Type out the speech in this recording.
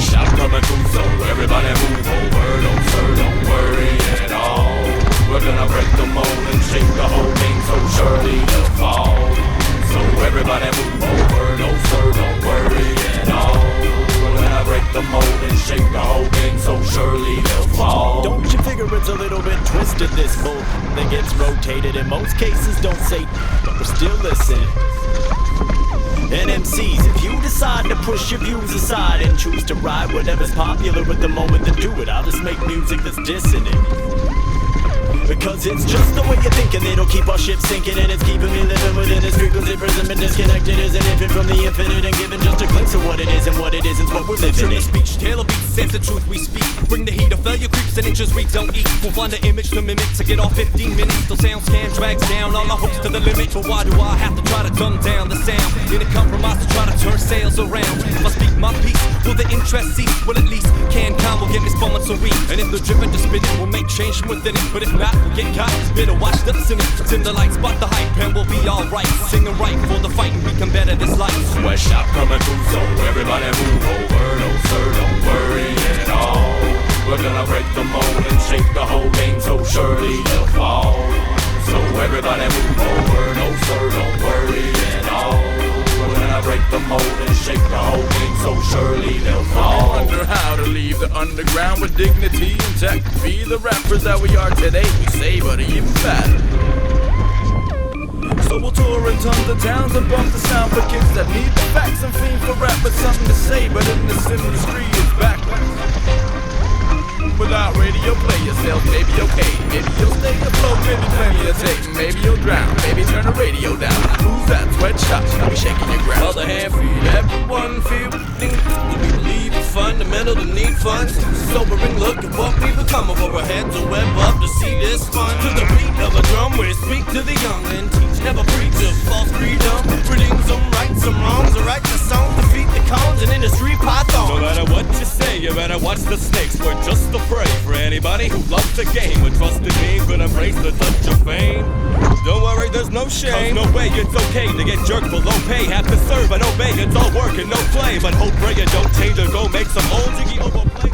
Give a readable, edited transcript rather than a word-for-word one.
Sweat shop coming through, so everybody move over. No sir, don't worry at all. We're gonna break the mold and shake the whole thing, so surely they'll fall. So everybody move over. No sir, don't worry at all. We're gonna break the mold and shake the whole thing, so surely they'll fall. Don't you figure it's a little bit twisted, this bull that gets rotated in most cases? Don't say, but we're still listening. And MCs, if you decide to push your views aside and choose to ride whatever's popular at the moment, then do it. I'll just make music that's dissonant. Because it's just the way you're thinking that'll keep our ship sinking, and it's keeping me living within this frequency prism and disconnected as an infant from the infinite, and giving just a glimpse of what it is and what it isn't what we're living in. Speech, tailor beats, sense the truth we speak. Bring the heat, failure creeps and inches we don't eat. We'll find an image to mimic to get off 15 minutes. The sound scan drags down all our hopes to the limit. But why do I have to try to dumb down the sound? In a compromise to try to turn sales around. If I speak my piece, will the interest cease? Well, at least CanCon will get me spun once a week. And if the driven to spin it, we'll make change from within it. But if not, we'll get caught. Better watch the cynic. Dim the lights, spot the hype, and we'll be alright. Singing right for the fight, and we can better this life. Sweat shop coming through, so everybody move over. No sir, don't worry at all. We're gonna break the mold and shake the whole thing, so surely they'll fall. So everybody move over. No sir, don't worry at all. We're gonna break the mold and shake the whole thing, so surely they'll fall. I wonder how to leave the underground with dignity intact. Be the rappers that we are today, we say, but even better. So we'll tour in tons of towns and bump the sound for kids that need the facts and fiend for rap with something to say, but in this industry it's backwards. Without radio play yourself, maybe okay. Maybe you'll stay afloat, maybe plenty to take. Maybe you'll drown, maybe turn the radio down. Who's that? Sweatshop, I'll be shaking your ground. Well, the hand feed everyone feel things. We believe it's fundamental to need funds. Sobering look at what we've become of our heads. A web up to see this fun. To the beat of a drum, we speak to the young and teach. Never preach of false freedom. Reading some rights, some wrongs. Or write the songs, defeat the cons and industry pythons. No matter what you say, you better watch the snakes. We're just a prey for anybody who loves the game. With trusted names, but embrace the touch of fame. Don't worry, there's no shame. No way it's okay to get jerked for low pay. Have to serve and obey, it's all work and no play. But hope, pray you don't change or go make some old jiggy overplay.